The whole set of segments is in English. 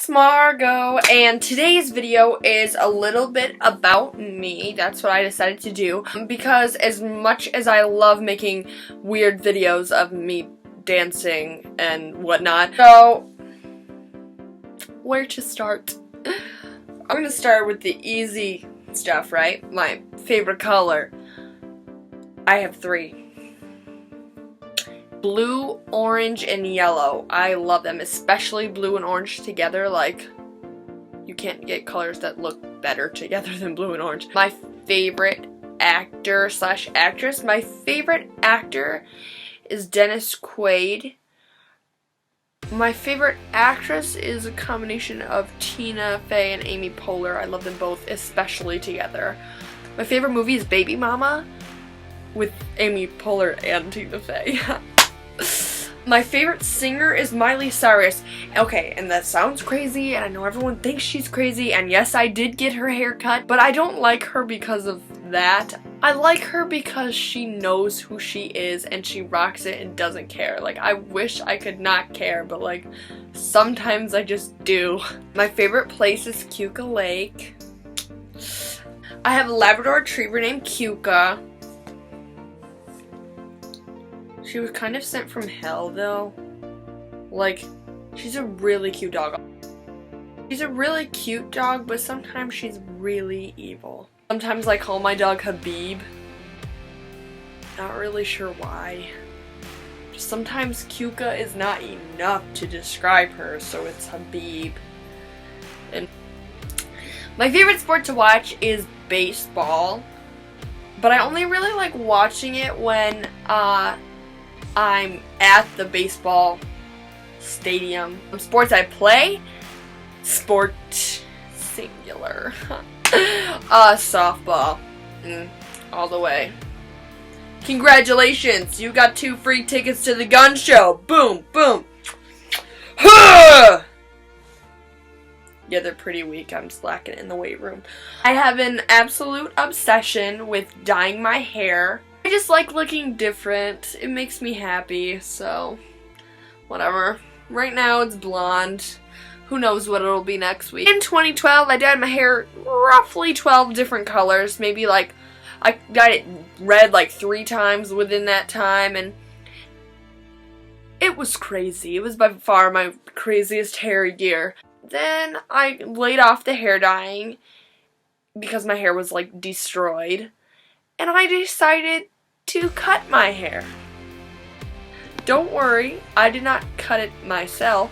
it's Margaux, and today's video is a little bit about me. That's what I decided to do, because as much as I love making weird videos of me dancing and whatnot, so where to start? I'm gonna start with the easy stuff, right? My favorite color. I have three. Blue, orange, and yellow. I love them, especially blue and orange together. Like, you can't get colors that look better together than blue and orange. My favorite actor slash actress. My favorite actor is Dennis Quaid. My favorite actress is a combination of Tina Fey and Amy Poehler. I love them both, especially together. My favorite movie is Baby Mama with Amy Poehler and Tina Fey. My favorite singer is Miley Cyrus. Okay, and that sounds crazy, and I know everyone thinks she's crazy, and yes, I did get her hair cut, but I don't like her because of that. I like her because she knows who she is, and she rocks it and doesn't care. Like, I wish I could not care, but like, sometimes I just do. My favorite place is Keuka Lake. I have a Labrador Retriever named Keuka. She was kind of sent from hell, though. Like, she's a really cute dog. She's a really cute dog, but sometimes she's really evil. Sometimes I call my dog Habib. Not really sure why. Sometimes Keuka is not enough to describe her, so it's Habib. And my favorite sport to watch is baseball, but I only really like watching it when I'm at the baseball stadium. Sports I play, sport singular. Softball, all the way. Congratulations, you got 2 free tickets to the gun show. Boom, boom. Yeah, they're pretty weak. I'm slacking in the weight room. I have an absolute obsession with dyeing my hair. I just like looking different. It makes me happy, so whatever. Right now it's blonde. Who knows what it'll be next week. In 2012, I dyed my hair roughly 12 different colors. Maybe like, I dyed it red like 3 times within that time, and it was crazy. It was by far my craziest hair year. Then I laid off the hair dyeing because my hair was like destroyed, and I decided to cut my hair. Don't worry, I did not cut it myself.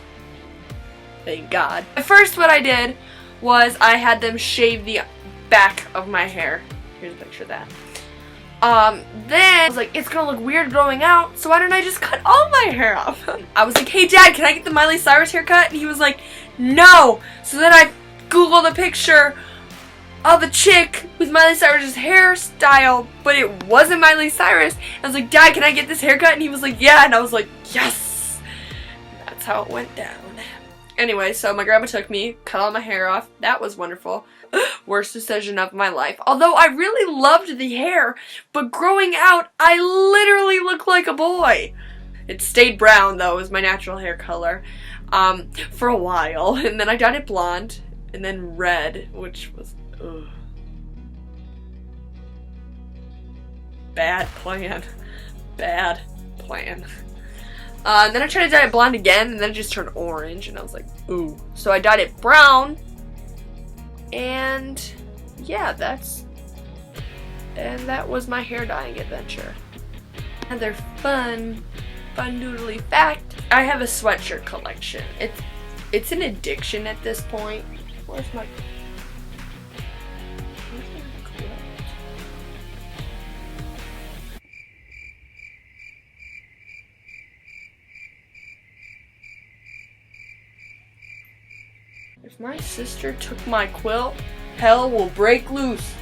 Thank God. At first what I did was I had them shave the back of my hair. Here's a picture of that. Then I was like, it's gonna look weird growing out, so why don't I just cut all my hair off? I was like, hey Dad, can I get the Miley Cyrus haircut? And he was like, no. So then I Googled a picture of a chick with Miley Cyrus's hairstyle, but it wasn't Miley Cyrus. I was like, Dad, can I get this haircut? And he was like, yeah. And I was like, yes. That's how it went down. Anyway, so my grandma took me, cut all my hair off. That was wonderful. Worst decision of my life. Although I really loved the hair, but growing out, I literally looked like a boy. It stayed brown, though. It was my natural hair color for a while. And then I dyed it blonde, and then red, which was ugh. Bad plan. Bad plan. And then I tried to dye it blonde again, and then it just turned orange, and I was like, ooh. So I dyed it brown, and yeah, that was my hair dyeing adventure. Another fun doodly fact, I have a sweatshirt collection. It's an addiction at this point. Where's my quilt? If my sister took my quilt, hell will break loose.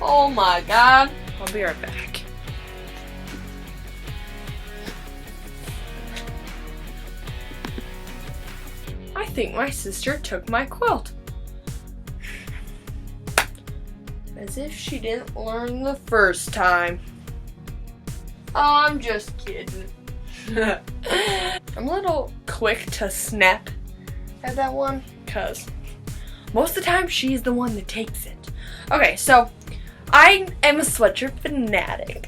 Oh my God. I'll be right back. I think my sister took my quilt. As if she didn't learn the first time. I'm just kidding. I'm a little quick to snap at that one. because most of the time she's the one that takes it. Okay, so I am a sweatshirt fanatic.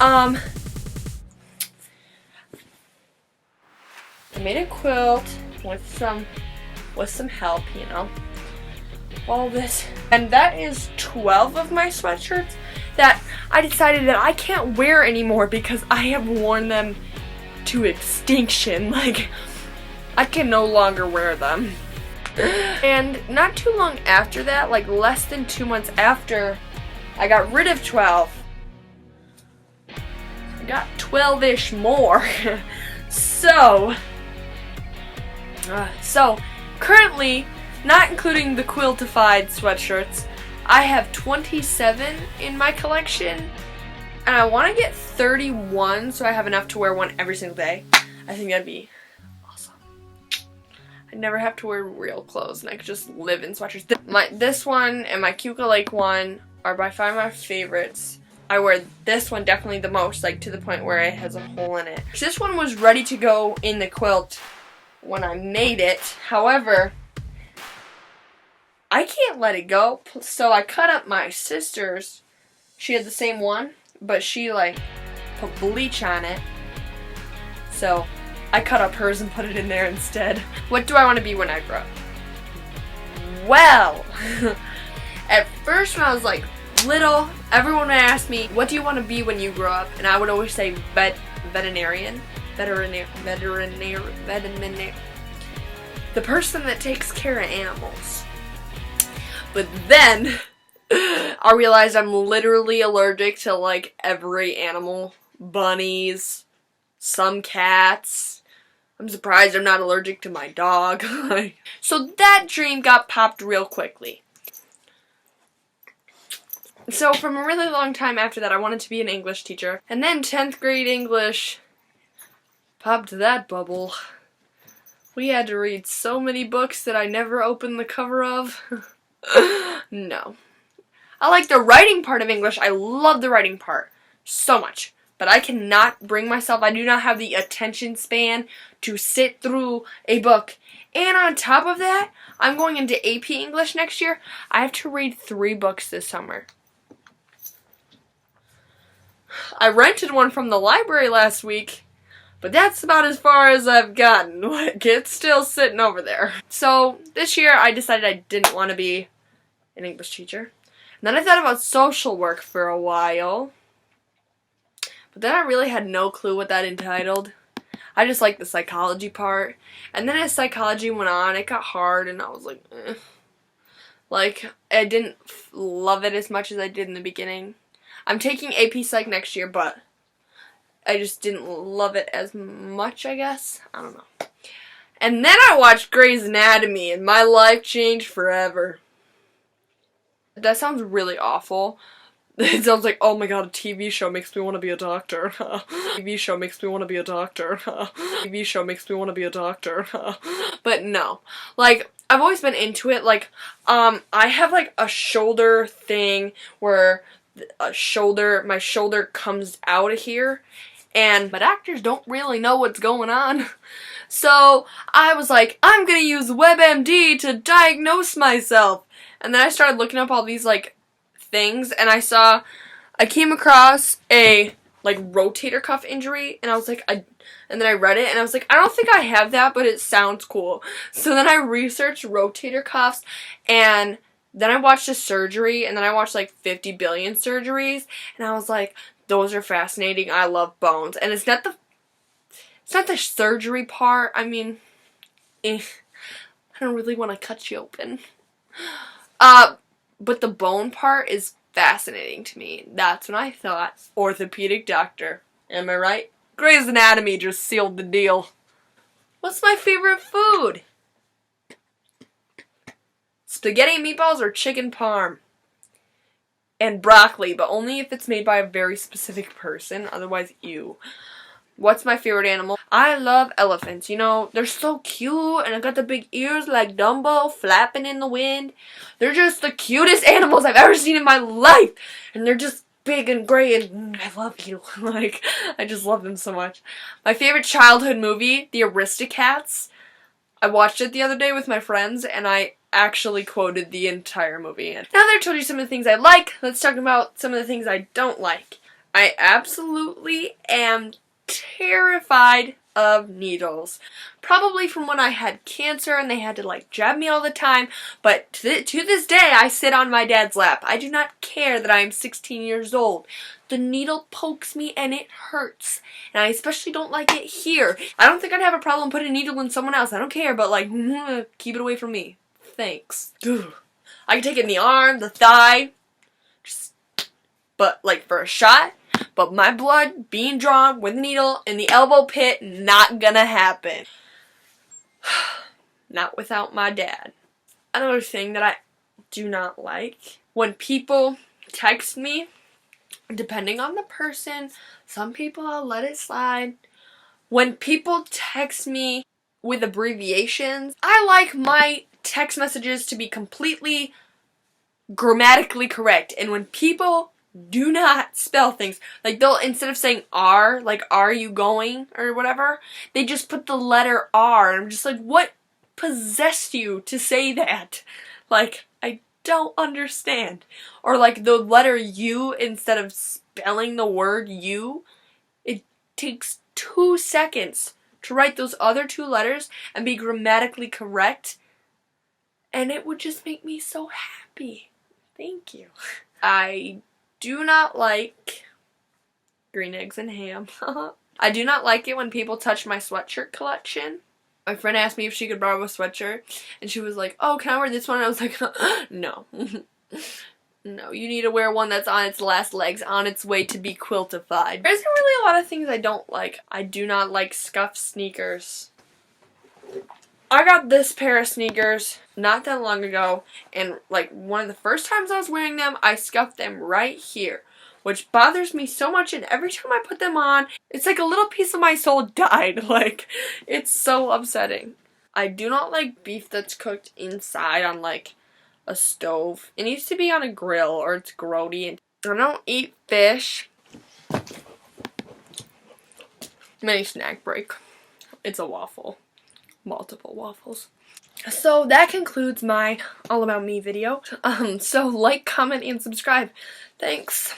I made a quilt with some help, you know. All this. And that is 12 of my sweatshirts that I decided that I can't wear anymore because I have worn them to extinction. Like, I can no longer wear them. And not too long after that, like less than 2 months after I got rid of 12, I got 12-ish more. So currently, not including the quiltified sweatshirts, I have 27 in my collection, and I want to get 31 so I have enough to wear one every single day. I think that'd be awesome. I'd never have to wear real clothes and I could just live in sweatshirts. This one and my Cuca Lake one are by far my favorites. I wear this one definitely the most, like to the point where it has a hole in it. This one was ready to go in the quilt when I made it. However, I can't let it go, so I cut up my sister's. She had the same one, but she like put bleach on it. So I cut up hers and put it in there instead. What do I want to be when I grow up? Well, at first when I was like little, everyone would ask me, what do you want to be when you grow up? And I would always say veterinarian. The person that takes care of animals. But then I realized I'm literally allergic to like every animal. Bunnies, some cats. I'm surprised I'm not allergic to my dog. So that dream got popped real quickly. So from a really long time after that, I wanted to be an English teacher. And then 10th grade English popped that bubble. We had to read so many books that I never opened the cover of. No. I like the writing part of English. I love the writing part so much. But I cannot bring myself, I do not have the attention span to sit through a book. And on top of that, I'm going into AP English next year. I have to read 3 books this summer. I rented one from the library last week, but that's about as far as I've gotten. Like, it's still sitting over there. So this year I decided I didn't want to be an English teacher. And then I thought about social work for a while. But then I really had no clue what that entitled. I just liked the psychology part. And then as psychology went on, it got hard and I was like, eh. Like, I didn't love it as much as I did in the beginning. I'm taking AP Psych next year, but I just didn't love it as much, I guess. I don't know. And then I watched Grey's Anatomy and my life changed forever. That sounds really awful. It sounds like, oh my god, a TV show makes me want to be a doctor. TV show makes me want to be a doctor. TV show makes me want to be a doctor. But no. Like, I've always been into it. Like, I have like a shoulder thing where my shoulder comes out of here. And my doctors don't really know what's going on. So I was like, I'm gonna use WebMD to diagnose myself. And then I started looking up all these like things, and I came across a like rotator cuff injury, and I was like, and then I read it, and I was like, I don't think I have that, but it sounds cool. So then I researched rotator cuffs, and then I watched a surgery, and then I watched like 50 billion surgeries, and I was like, those are fascinating. I love bones, and it's not the surgery part. I mean, I don't really want to cut you open. But the bone part is fascinating to me. That's when I thought, orthopedic doctor. Am I right? Grey's Anatomy just sealed the deal. What's my favorite food? Spaghetti and meatballs or chicken parm. And broccoli, but only if it's made by a very specific person. Otherwise, ew. What's my favorite animal? I love elephants. You know, they're so cute, and I got the big ears like Dumbo flapping in the wind. They're just the cutest animals I've ever seen in my life. And they're just big and gray, and I love you. Like, I just love them so much. My favorite childhood movie, The Aristocats. I watched it the other day with my friends, and I actually quoted the entire movie. And now that I told you some of the things I like, let's talk about some of the things I don't like. I absolutely am terrified of needles. Probably from when I had cancer and they had to like jab me all the time, but to this day I sit on my dad's lap. I do not care that I am 16 years old. The needle pokes me and it hurts. And I especially don't like it here. I don't think I'd have a problem putting a needle in someone else. I don't care, but like, keep it away from me. Thanks. Ugh. I can take it in the arm, the thigh, but like for a shot. But my blood being drawn with a needle in the elbow pit, not gonna happen. Not without my dad. Another thing that I do not like, when people text me, depending on the person, some people I'll let it slide. When people text me with abbreviations, I like my text messages to be completely grammatically correct. And when people do not spell things, like they'll, instead of saying R, like are you going or whatever, they just put the letter R, and I'm just like, what possessed you to say that? Like, I don't understand. Or like the letter U, instead of spelling the word you, it takes 2 seconds to write those other 2 letters and be grammatically correct, and it would just make me so happy. Thank you. I do not like green eggs and ham. I do not like it when people touch my sweatshirt collection. My friend asked me if she could borrow a sweatshirt, and she was like, oh, can I wear this one? And I was like, no. No, you need to wear one that's on its last legs, on its way to be quiltified. There's really a lot of things I don't like. I do not like scuffed sneakers. I got this pair of sneakers not that long ago, and like one of the first times I was wearing them, I scuffed them right here, which bothers me so much, and every time I put them on, it's like a little piece of my soul died. Like, it's so upsetting. I do not like beef that's cooked inside on like a stove. It needs to be on a grill or it's grody. I don't eat fish. Mini snack break. It's a waffle. Multiple waffles. So that concludes my All About Me video. So like, comment, and subscribe. Thanks.